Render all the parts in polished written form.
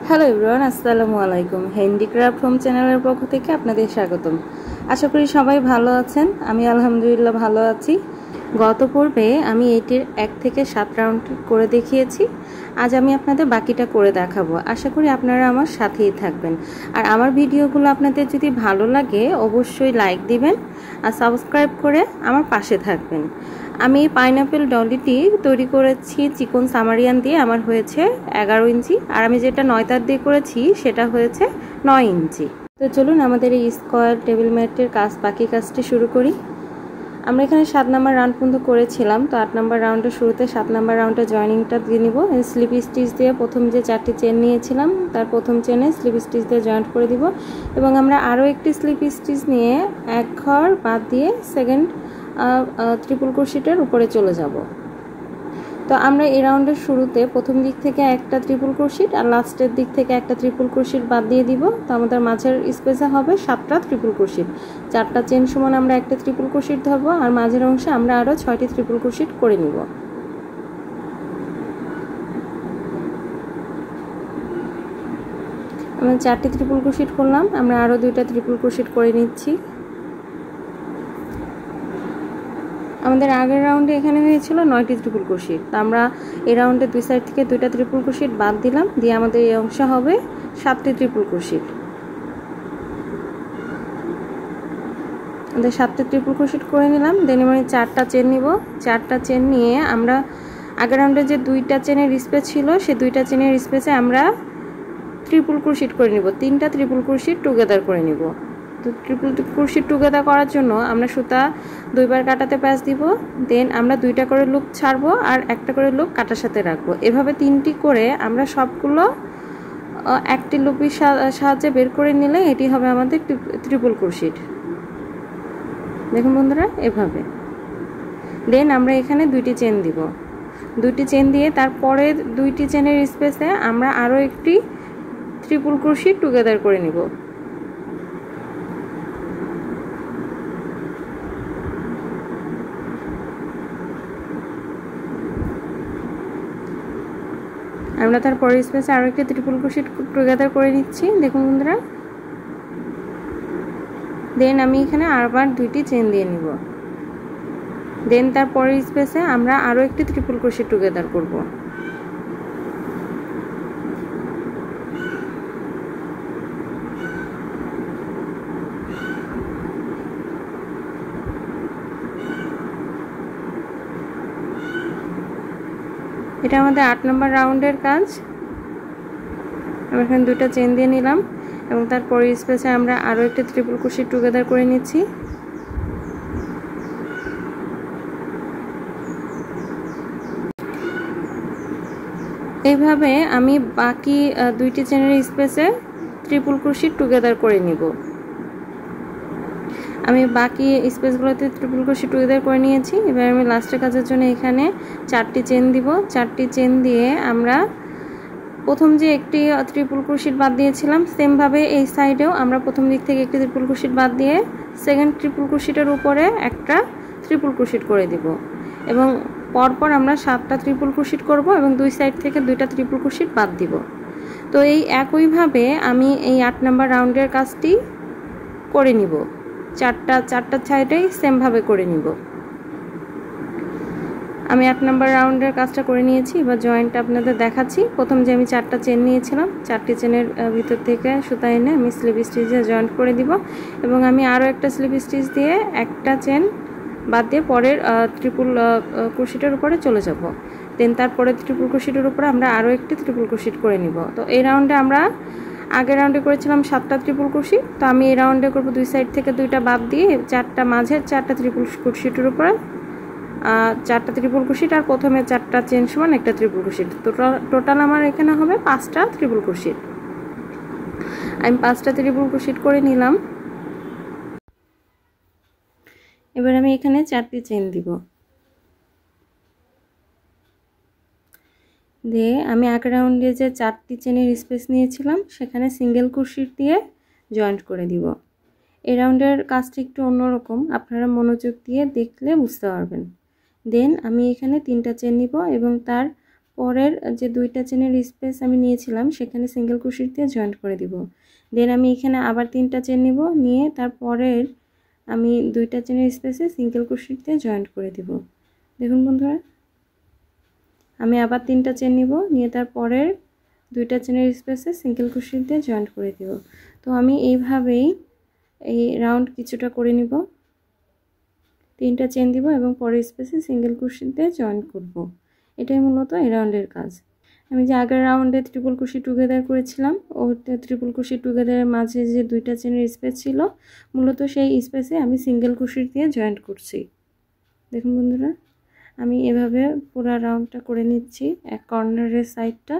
Hello everyone, আসসালামু আলাইকুম। Handicraft home চ্যানেলের পক্ষ থেকে আপনাদের স্বাগতম। আশা করি সবাই ভালো আছেন। আমি আলহামদুলিল্লাহ ভালো আছি। গত পর্বে আমি এটির 1 থেকে 7 রাউন্ড করে দেখিয়েছি। আজ আমি আপনাদের বাকিটা করে দেখাবো। আশা করি আপনারা আমার সাথেই থাকবেন। আর আমার ভিডিওগুলো আপনাদের যদি ভালো লাগে অবশ্যই লাইক দিবেন আর সাবস্ক্রাইব করে আমার পাশে থাকবেন। আমি পাইনাপেল ডলিটি তৈরি করেছি চিকন সামারিয়ান দিয়ে, আমার হয়েছে 11 ইঞ্চি, আর আমি যেটা 9 তার দিয়ে করেছি সেটা হয়েছে 9 ইঞ্চি। তো চলুন আমাদের এই স্কোয়ার টেবিল ম্যাটের বাকি কাজটি শুরু করি। আমরা এখানে 7 নাম্বার রাউন্ড পর্যন্ত করেছিলাম, তো 8 নাম্বার রাউন্ডের শুরুতে 7 নাম্বার রাউন্ডে জয়েনিংটা দিয়ে নিব। স্লিপ স্টিচ দিয়ে প্রথম যে 4টি চেন নিয়েছিলাম তার প্রথম চেনে স্লিপ স্টিচ দিয়ে জয়েন্ট করে দিব, এবং আমরা আরও একটি স্লিপ স্টিচ নিয়ে এক ঘর বাদ দিয়ে সেকেন্ড ট্রিপল ক্রোশেটের উপরে চলে যাব। তো আমরা এই রাউন্ডের শুরুতে প্রথম দিক থেকে একটা ট্রিপল ক্রোশেট আর লাস্টের দিক থেকে একটা ট্রিপল ক্রোশেট বাদ দিয়ে দিব। তো আমাদের মাঝের স্পেসে হবে 7টা ট্রিপল ক্রোশেট। 4টা চেন সমান আমরা একটা ট্রিপল ক্রোশেট ধরবো, আর মাঝের অংশে আমরা আরও 6টি ট্রিপল ক্রোশেট করে নিব। আমরা 4টি ট্রিপল ক্রোশেট করলাম, আমরা আরও 2টা ট্রিপল ক্রোশেট করে নিচ্ছি। আমাদের আগের রাউন্ডে এখানে হয়েছিল 9টি ট্রিপল ক্রোশেট, তো আমরা এই রাউন্ডে দুই সাইড থেকে 2টা ট্রিপল ক্রোশেট বাদ দিলাম, দিয়ে আমাদের এই অংশ হবে 7টি ট্রিপল ক্রোশেট। আমাদের 7টি ট্রিপল ক্রোশেট করে নিলাম। দেন আমরা 4টা চেন নিব। 4টা চেন নিয়ে আমরা আগের রাউন্ডে যে 2টা চেনের স্পেস ছিল সেই 2টা চেনের স্পেসে আমরা ট্রিপল ক্রোশেট করে নিব। 3টা ট্রিপল ক্রোশেট টুগেদার করে নিব। তো ট্রিপল ক্রোশেট টুগেদার করার জন্য আমরা সুতা 2বার কাটাতে প্যাঁচ দিব, দেন আমরা 2টা করে লুপ ছাড়বো আর একটা করে লুপ কাটার সাথে রাখবো। এভাবে 3টি করে আমরা সবগুলো একটি লুপের সাহায্যে বের করে নিলে এটি হবে আমাদের ট্রিপল ক্রোশেট। দেখুন বন্ধুরা, এভাবে। দেন আমরা এখানে 2টি চেন দিব। 2টি চেন দিয়ে তারপরে 2টি চেনের স্পেসে আমরা আরও একটি ট্রিপল ক্রোশেট টুগেদার করে নিব। আমরা তারপরে স্পেসে আরও একটি ট্রিপল ক্রোশেট টুগেদার করে নিচ্ছি। দেখুন বন্ধুরা, দেন আমি এখানে আবার 2টি চেন দিয়ে নিব। দেন তারপরে স্পেসে আমরা আরও একটি ট্রিপল ক্রোশেট টুগেদার করব। এটা আমাদের 8 নম্বর রাউন্ডের কাজ। আমরা এখানে 2টা চেন দিয়ে নিলাম এবং তারপরে স্পেসে আমরা আরও একটা ট্রিপল ক্রোশেট টুগেদার করে নিচ্ছি। এইভাবে আমি বাকি 2টি চেনের স্পেসে ট্রিপল ক্রোশেট টুগেদার করে নিব। আমি বাকি স্পেসগুলোতে ট্রিপল ক্রোশেট টুগেদার করে নিয়েছি। এবার আমি লাস্টের কাজের জন্য এখানে 4টি চেন দিব। 4টি চেন দিয়ে আমরা প্রথম যে একটি ট্রিপল ক্রোশেট বাদ দিয়েছিলাম সেমভাবে এই সাইডেও আমরা প্রথম দিক থেকে একটি ট্রিপল ক্রোশেট বাদ দিয়ে সেকেন্ড ট্রিপল ক্রোশেটের উপরে একটা ট্রিপল ক্রোশেট করে দিব, এবং পরপর আমরা 7টা ট্রিপল ক্রোশেট করব এবং দুই সাইড থেকে 2টা ট্রিপল ক্রোশেট বাদ দিব। তো এই একইভাবে আমি এই 8 নম্বর রাউন্ডের কাজটি করে নিব। 4টা সাইডেই সেমভাবে করে নিব। আমি 8 নম্বর রাউন্ডের কাজটা করে নিয়েছি। এবার জয়েন্টটা আপনাদের দেখাচ্ছি। প্রথম যে আমি 4টা চেন নিয়েছিলাম, 4টি চেনের ভিতর থেকে সুতা এনে আমি স্লিপ স্টিচে জয়েন্ট করে দিব, এবং আমি আরও একটা স্লিপ স্টিচ দিয়ে একটা চেন বাদ দিয়ে পরের ট্রিপল ক্রোশেটের উপরে চলে যাব। দেন তারপরে ট্রিপল ক্রোশেটের উপরে আমরা আরও একটি ট্রিপল ক্রোশেট করে নিব। তো এই রাউন্ডে আমরা আগের রাউন্ডে করেছিলাম 7টা ট্রিপল ক্রোশেট, তো আমি এই রাউন্ডে করব দুই সাইড থেকে 2টা বাদ দিয়ে 4টা মাঝের 4টা ট্রিপল ক্রোশেটের উপরে 4টা ট্রিপল ক্রোশেট আর প্রথমে 4টা চেন সমান একটা ট্রিপল ক্রোশেট। টোটাল আমার এখানে হবে 5টা ট্রিপল ক্রোশেট। আমি 5টা ট্রিপল ক্রোশেট করে নিলাম। এবার আমি এখানে 4টি চেন দিব। দিয়ে আমি আগের রাউন্ডে যে 4টি চেনের স্পেস নিয়েছিলাম সেখানে সিঙ্গেল ক্রোশেট দিয়ে জয়েন্ট করে দিব। এই রাউন্ডের কাজটি একটু অন্যরকম, আপনারা মনোযোগ দিয়ে দেখলে বুঝতে পারবেন। দেন আমি এখানে 3টা চেন নিব এবং তার পরের যে দুইটা চেনের স্পেস আমি নিয়েছিলাম সেখানে সিঙ্গেল ক্রোশেট দিয়ে জয়েন্ট করে দিব। দেন আমি এখানে আবার 3টা চেন নিব, নিয়ে তারপরের আমি দুইটা চেনের স্পেসে সিঙ্গেল ক্রোশেট দিয়ে জয়েন্ট করে দিব। দেখুন বন্ধুরা, আমি আবার 3টা চেন নিব, নিয়ে তারপরের দুইটা চেনের স্পেসে সিঙ্গেল ক্রোশেট দিয়ে জয়েন্ট করে দিব। তো আমি এইভাবেই এই রাউন্ড কিছুটা করে নিব, 3টা চেন দিব এবং পরের স্পেসে সিঙ্গেল ক্রোশেট দিয়ে জয়েন্ট করব। এটাই মূলত এই রাউন্ডের কাজ। আমি যে আগের রাউন্ডে ট্রিপল ক্রোশেট টুগেদার করেছিলাম, ওটা ট্রিপল ক্রোশেট টুগেদারের মাঝে যে দুইটা চেনের স্পেস ছিল, মূলত সেই স্পেসে আমি সিঙ্গেল ক্রোশেট দিয়ে জয়েন্ট করছি। দেখুন বন্ধুরা, আমি এভাবে পুরো রাউন্ডটা করে নিচ্ছি। এক কর্নারের সাইডটা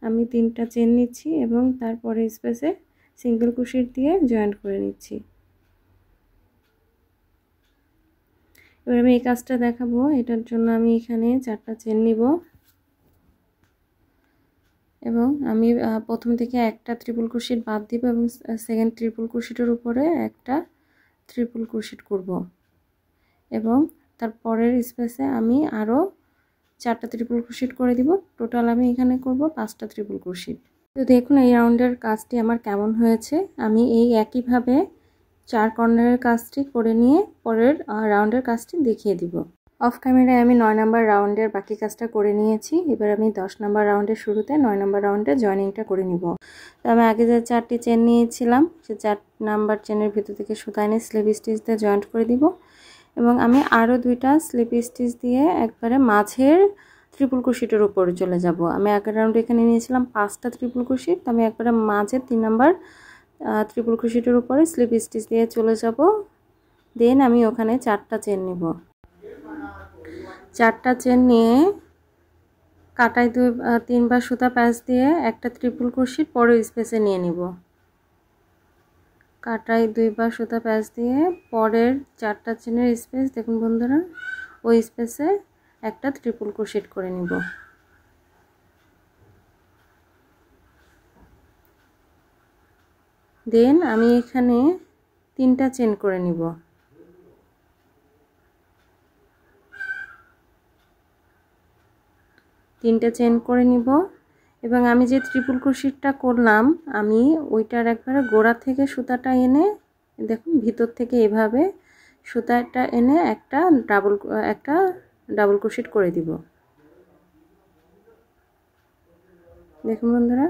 আমি 3টা চেন নিচ্ছি এবং তারপরে স্পেসে সিঙ্গেল ক্রোশেট দিয়ে জয়েন্ট করে নিচ্ছি। এবার আমি এই কাজটা দেখাবো। এটার জন্য আমি এখানে 4টা চেন নিব এবং আমি প্রথম থেকে একটা ট্রিপল ক্রোশেট বাদ দিব এবং সেকেন্ড ট্রিপল ক্রোশেটের উপরে একটা ট্রিপল ক্রোশেট করব এবং তারপরের স্পেসে আমি আরও 4টা ট্রিপল ক্রোশেট করে দিব। টোটাল আমি এখানে করব 5টা ট্রিপল ক্রোশেট। তো দেখুন এই রাউন্ডের কাজটি আমার কেমন হয়েছে। আমি এই একইভাবে 4 কর্নারের কাজটি করে নিয়ে পরের রাউন্ডের কাজটি দেখিয়ে দিব। অফ ক্যামেরায় আমি 9 নাম্বার রাউন্ডের বাকি কাজটা করে নিয়েছি। এবার আমি 10 নাম্বার রাউন্ডের শুরুতে 9 নাম্বার রাউন্ডে জয়েনিংটা করে নিব। তো আমি আগে যে 4টি চেন নিয়েছিলাম, সে 4 নাম্বার চেনের ভিতর থেকে সুতা এনে স্লিপ স্টিচ দিয়ে জয়েন্ট করে দিব এবং আমি আরও 2টা স্লিপ স্টিচ দিয়ে একবারে মাঝের ট্রিপল ক্রোশেটের উপরে চলে যাব। আমি আগের রাউন্ডে এখানে নিয়েছিলাম 5টা ট্রিপল ক্রোশেট, তো আমি একবারে মাঝের 3 নাম্বার ট্রিপল ক্রোশেটের উপরে স্লিপ স্টিচ দিয়ে চলে যাব। দেন আমি ওখানে 4টা চেন নিব। 4টা চেন নিয়ে কাটায় 3বার সুতা প্যাচ দিয়ে একটা ট্রিপল ক্রোশেট পরের স্পেসে নিয়ে নিব। কাটায় 2বার সুতা প্যাচ দিয়ে পরের 4টা চেনের স্পেস, দেখুন বন্ধুরা, ওই স্পেসে একটা ট্রিপল ক্রোশেট করে নিব। দেন আমি এখানে 3টা চেন করে নিব। 3টা চেন করে নিব এবং আমি যে ট্রিপল ক্রোশেটটা করলাম, আমি ওইটার একবারে গোড়া থেকে সুতাটা এনে, দেখুন ভিতর থেকে এভাবে সুতাটা এনে একটা ডাবল ক্রোশেট করে দিব। দেখুন বন্ধুরা,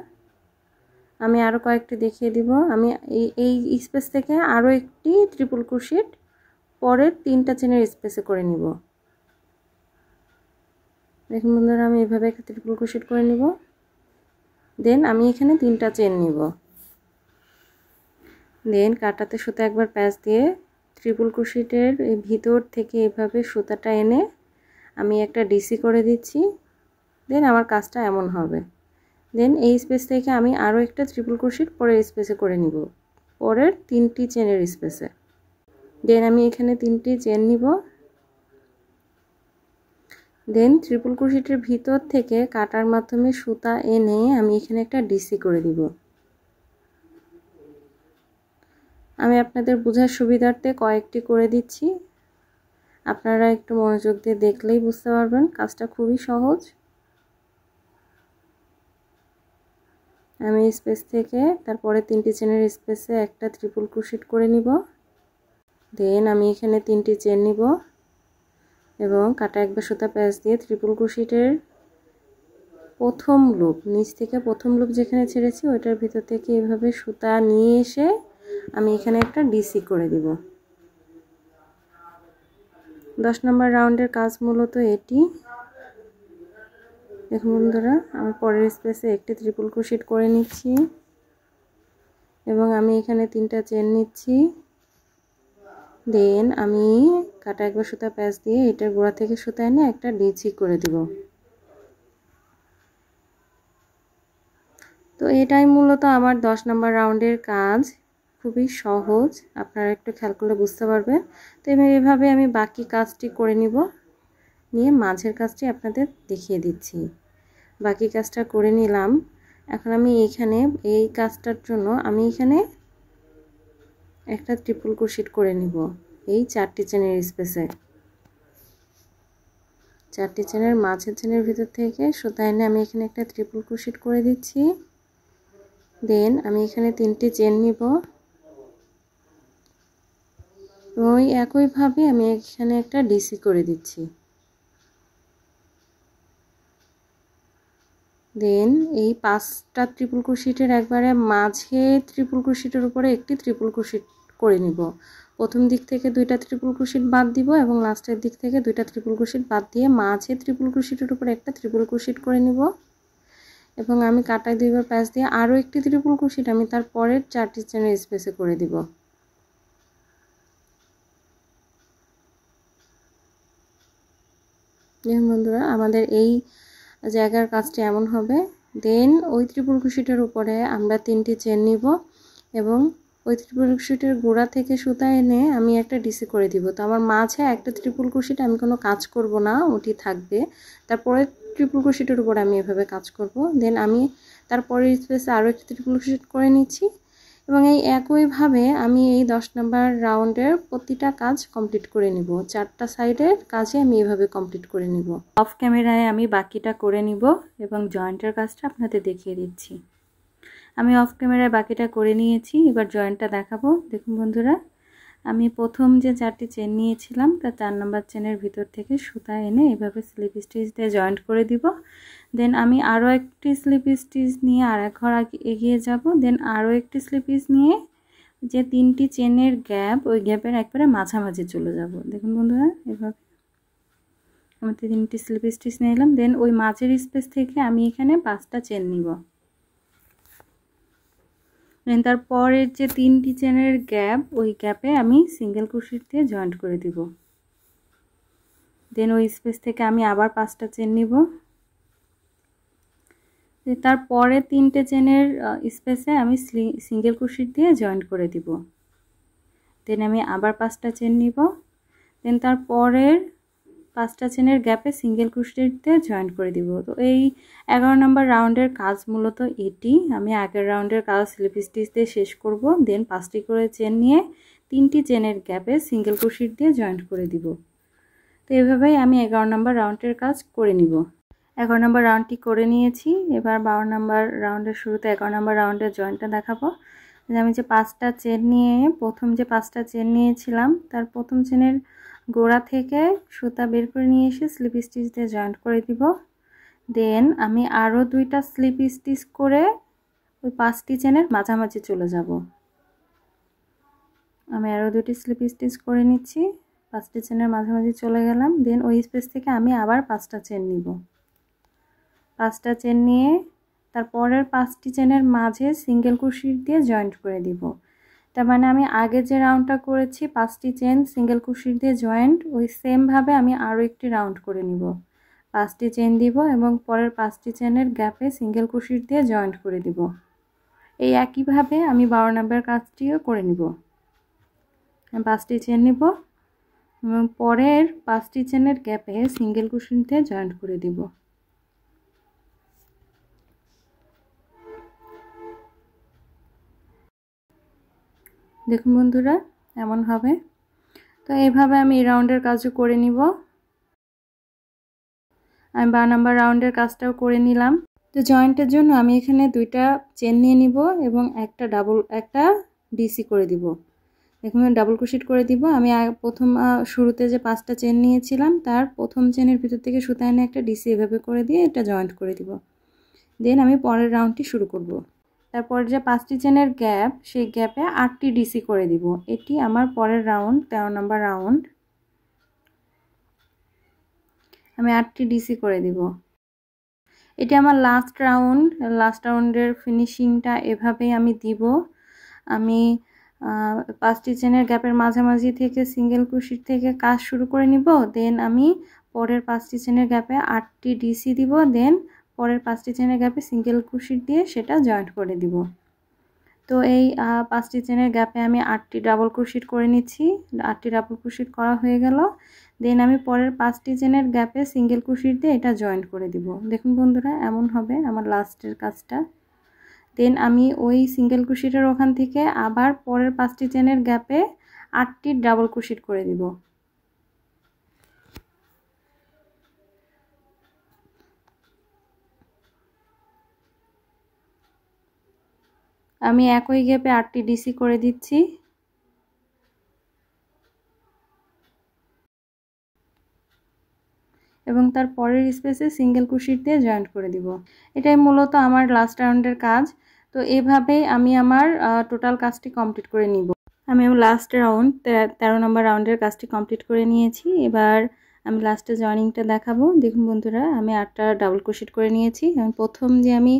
আমি আরও কয়েকটি দেখিয়ে দিব। আমি এই স্পেস থেকে আরও একটি ট্রিপল ক্রোশেট পরের 3টা চেনের স্পেসে করে নিব। দেখুন বন্ধুরা, আমি এভাবে একটা ট্রিপল ক্রোশেট করে নিব। দেন আমি এখানে 3টা চেন নিব। দেন কাটাতে সুতা একবার প্যাচ দিয়ে ট্রিপল ক্রোশেটের এই ভিতর থেকে এভাবে সুতাটা এনে আমি একটা ডিসি করে দিচ্ছি। দেন আমার কাজটা এমন হবে। দেন এই স্পেস থেকে আমি আরও একটা ট্রিপল ক্রোশেট পরের স্পেসে করে নিব, পরের 3টি চেনের স্পেসে। দেন আমি এখানে 3টি চেন নিব। দেন ট্রিপল ক্রোশেটের ভিতর থেকে কাটার মাধ্যমে সুতা এনে আমি এখানে একটা ডিসি করে দিব। আমি আপনাদের বোঝার সুবিধার্থে কয়েকটি করে দিচ্ছি, আপনারা একটু মনোযোগ দিয়ে দেখলেই বুঝতে পারবেন। কাজটা খুবই সহজ। আমি স্পেস থেকে তারপরে 3টি চেনের স্পেসে একটা ট্রিপল ক্রোশেট করে নিব। দেন আমি এখানে 3টি চেন নিব এবং কাটা একবার সুতা প্যাচ দিয়ে ট্রিপল ক্রোশেটের প্রথম লুপ, নিচ থেকে প্রথম লুপ যেখানে ছেড়েছি ওইটার ভিতর থেকে এভাবে সুতা নিয়ে এসে আমি এখানে একটা ডিসি করে দিব। 10 নম্বর রাউন্ডের কাজ মূলত এটি। দেখুন বন্ধুরা, আমি পরের স্পেসে একটি ট্রিপল ক্রোশেট করে নিচ্ছি এবং আমি এখানে 3টা চেন নিচ্ছি। দেন আমি কাটা একবার সুতা প্যাচ দিয়ে এটার গোড়া থেকে সুতা এনে একটা ডিসি করে দিব। তো এটাই মূলত আমার 10 নম্বর রাউন্ডের কাজ। খুবই সহজ, আপনারা একটু খেয়াল করলে বুঝতে পারবেন। তো এভাবে আমি বাকি কাজটি করে নিয়ে মাঝের কাজটি আপনাদের দেখিয়ে দিচ্ছি। বাকি কাজটা করে নিলাম। এখন আমি এখানে এই কাজটার জন্য আমি এখানে একটা ট্রিপল ক্রোশেট করে নিব এই 4টি চেনের স্পেসে। চারটি চেনের মাঝের চেনের ভিতর থেকে সুতা এনে আমি এখানে একটা ট্রিপল ক্রোশেট করে দিচ্ছি। দেন আমি এখানে 3টি চেন নিব। ওই একইভাবে আমি এখানে একটা ডিসি করে দিচ্ছি। দেন এই 5টা ট্রিপল ক্রোশেটের একবারে মাঝে ট্রিপল ক্রোশেটের উপরে একটি ট্রিপল ক্রোশেট করে নিব। প্রথম দিক থেকে 2টা ট্রিপল ক্রোশেট বাদ দিব এবং লাস্টের দিক থেকে 2টা ট্রিপল ক্রোশেট বাদ দিয়ে মাঝে ট্রিপল ক্রোশেটের উপরে একটা ট্রিপল ক্রোশেট করে নিব এবং আমি কাটায় 2বার প্যাচ দিয়ে আরও একটি ট্রিপল ক্রোশেট আমি তার পরের 4টি চেনের স্পেসে করে দিব। দেখুন বন্ধুরা, আমাদের এই জায়গার কাজটি এমন হবে। দেন ওই ট্রিপল ক্রোশেটের উপরে আমরা 3টি চেন নিব এবং ওই ট্রিপল ক্রোশেটের গোড়া থেকে সুতা এনে আমি একটা ডিসি করে দিব। তো আমার মাঝে একটা ট্রিপল ক্রোশেট আমি কোনো কাজ করব না, ওটি থাকবে। তারপরে ট্রিপল ক্রোশেটের উপর আমি এভাবে কাজ করব। দেন আমি তারপরে স্পেসে আরও একটি ট্রিপল ক্রোশেট করে নিচ্ছি এবং এই একইভাবে আমি এই 10 নম্বর রাউন্ডের প্রতিটা কাজ কমপ্লিট করে নিব। 4টা সাইডের কাজে আমি এভাবে কমপ্লিট করে নিব। অফ ক্যামেরায় আমি বাকিটা করে নিব এবং জয়েন্টের কাজটা আপনাদের দেখিয়ে দিচ্ছি। আমি অফ ক্যামেরায় বাকিটা করে নিয়েছি, এবার জয়েন্টটা দেখাবো। দেখুন বন্ধুরা, আমি প্রথম যে 4টি চেন নিয়েছিলাম তার 4 নম্বর চেনের ভিতর থেকে সুতা এনে এভাবে স্লিপ স্টিচ দিয়ে জয়েন্ট করে দিব। দেন আমি আরও একটি স্লিপ স্টিচ নিয়ে আর এক ঘর এগিয়ে যাব। দেন আরও একটি স্লিপ স্টিচ নিয়ে যে 3টি চেনের গ্যাপ, ওই গ্যাপের একবারে মাঝামাঝি চলে যাব। দেখুন বন্ধুরা, এভাবে আমি 3টি স্লিপ স্টিচ নিলাম। দেন ওই মাঝের স্পেস থেকে আমি এখানে 5টা চেন নিব। দেন তারপরের যে 3টি চেনের গ্যাপ, ওই গ্যাপে আমি সিঙ্গেল ক্রোশেট দিয়ে জয়েন্ট করে দিব। দেন ওই স্পেস থেকে আমি আবার 5টা চেন নিব। তারপরে 3টে চেনের স্পেসে আমি সিঙ্গেল ক্রোশেট দিয়ে জয়েন্ট করে দিব। দেন আমি আবার 5টা চেন নিব। দেন তারপরের 5টা চেনের গ্যাপে সিঙ্গেল ক্রোশেট দিয়ে জয়েন্ট করে দিব। তো এই 11 নম্বর রাউন্ডের কাজ মূলত এটি। আমি আগের রাউন্ডের কাজ স্লিপ স্টিচ দিয়ে শেষ করব। দেন 5টি করে চেন নিয়ে 3টি চেনের গ্যাপে সিঙ্গেল ক্রোশেট দিয়ে জয়েন্ট করে দিব। তো এভাবেই আমি 11 নম্বর রাউন্ডের কাজ করে নিব। 11 নম্বর রাউন্ডটি করে নিয়েছি। এবার 12 নম্বর রাউন্ডের শুরুতে 11 নম্বর রাউন্ডের জয়েন্টটা দেখাবো। আমি যে 5টা চেন নিয়ে প্রথম যে 5টা চেন নিয়েছিলাম তার প্রথম চেনের গোড়া থেকে সুতা বের করে নিয়ে এসে স্লিপ স্টিচ দিয়ে জয়েন্ট করে দিব। দেন আমি আরও 2টা স্লিপ স্টিচ করে ওই 5টি চেনের মাঝামাঝি চলে যাব। আমি আরও 2টি স্লিপ স্টিচ করে নিচ্ছি, 5টি চেনের মাঝামাঝি চলে গেলাম। দেন ওই স্পেস থেকে আমি আবার 5টা চেন নিব। 5টা চেন নিয়ে তারপরের 5টি চেনের মাঝে সিঙ্গেল ক্রোশেট দিয়ে জয়েন্ট করে দিব। তার মানে আমি আগে যে রাউন্ডটা করেছি 5টি চেন সিঙ্গেল ক্রোশেট দিয়ে জয়েন্ট, ওই সেমভাবে আমি আরও একটি রাউন্ড করে নিব। 5টি চেন দিব এবং পরের 5টি চেনের গ্যাপে সিঙ্গেল ক্রোশেট দিয়ে জয়েন্ট করে দিব। এই একইভাবে আমি 12 নম্বর কাজটিও করে নিব। 5টি চেন নিব এবং পরের 5টি চেনের গ্যাপে সিঙ্গেল ক্রোশেট দিয়ে জয়েন্ট করে দিব। দেখুন বন্ধুরা, এমন হবে। তো এইভাবে আমি এই রাউন্ডের কাজও করে নিব। আমি 12 নম্বর রাউন্ডের কাজটাও করে নিলাম। তো জয়েন্টের জন্য আমি এখানে 2টা চেন নিয়ে নিব এবং একটা ডিসি করে দিব। এখানে ডাবল ক্রোশেট করে দিব। আমি প্রথম শুরুতে যে 5টা চেন নিয়েছিলাম তার প্রথম চেনের ভিতর থেকে সুতা এনে একটা ডিসি এভাবে করে দিয়ে এটা জয়েন্ট করে দিব। দেন আমি পরের রাউন্ডটি শুরু করব। তারপর যে 5টি চেনের গ্যাপ, সেই গ্যাপে 8টি ডিসি করে দিব। এটি আমার পরের রাউন্ড, 13 নম্বর রাউন্ড। আমি 8টি ডিসি করে দিব। এটি আমার লাস্ট রাউন্ডের ফিনিশিংটা এভাবেই আমি দিব। আমি 5টি চেনের গ্যাপের মাঝামাঝি থেকে সিঙ্গেল ক্রোশেট থেকে কাজ শুরু করে নিব। দেন আমি পরের 5টি চেনের গ্যাপে 8টি ডিসি দিব। দেন পরের 5টি চেনের গ্যাপে সিঙ্গেল ক্রোশেট দিয়ে সেটা জয়েন্ট করে দিব। তো এই 5টি চেনের গ্যাপে আমি 8টি ডাবল ক্রোশেট করে নিচ্ছি। 8টি ডাবল ক্রোশেট করা হয়ে গেল। দেন আমি পরের 5টি চেনের গ্যাপে সিঙ্গেল ক্রোশেট দিয়ে এটা জয়েন্ট করে দিব। দেখুন বন্ধুরা, এমন হবে আমার লাস্টের কাজটা। দেন আমি ওই সিঙ্গেল ক্রোশেটের ওখান থেকে আবার পরের 5টি চেনের গ্যাপে 8টি ডাবল ক্রোশেট করে দিব। আমি একই গ্যাপে 8টি ডিসি করে দিচ্ছি। এবং তার পরের স্পেসে সিঙ্গেল ক্রোশেট দিয়ে জয়েন্ট করে দিব। এটাই মূলত আমার লাস্ট রাউন্ডের কাজ। তো এইভাবেই আমি আমার টোটাল কাজটি কমপ্লিট করে নিব। আমি লাস্ট রাউন্ড 13 নম্বর রাউন্ডের কাজটি কমপ্লিট করে নিয়েছি। এবার আমি লাস্টে জয়েনিংটা দেখাবো। দেখুন বন্ধুরা, আমি 8টা ডাবল ক্রোশেট করে নিয়েছি। প্রথম যে আমি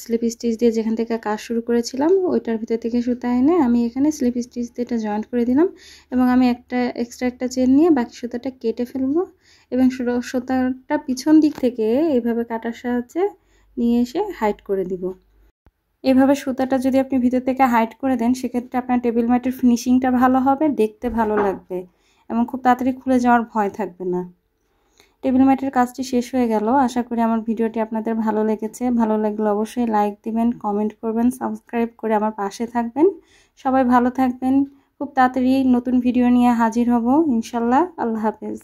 স্লিপ স্টিচ দিয়ে যেখান থেকে কাজ শুরু করেছিলাম ওইটার ভিতর থেকে সুতা এনে আমি এখানে স্লিপ স্টিচ দিয়ে এটা জয়েন্ট করে দিলাম এবং আমি এক্সট্রা একটা চেন নিয়ে বাকি সুতাটা কেটে ফেলবো এবং সুতাটা পিছন দিক থেকে এইভাবে কাটার সাহায্যে নিয়ে এসে হাইড করে দিব। এভাবে সুতাটা যদি আপনি ভিতর থেকে হাইড করে দেন সেক্ষেত্রে আপনার টেবিল ম্যাটের ফিনিশিংটা ভালো হবে, দেখতে ভালো লাগবে এবং খুব তাড়াতাড়ি খুলে যাওয়ার ভয় থাকবে না। টেবিল ম্যাটের কাজটি শেষ হয়ে গেল। আশা করি আমার ভিডিওটি আপনাদের ভালো লেগেছে। ভালো লাগলে অবশ্যই লাইক দিবেন, কমেন্ট করবেন, সাবস্ক্রাইব করে আমার পাশে থাকবেন। সবাই ভালো থাকবেন। খুব তাড়াতাড়ি নতুন ভিডিও নিয়ে হাজির হব ইনশাল্লাহ। আল্লাহ হাফেজ।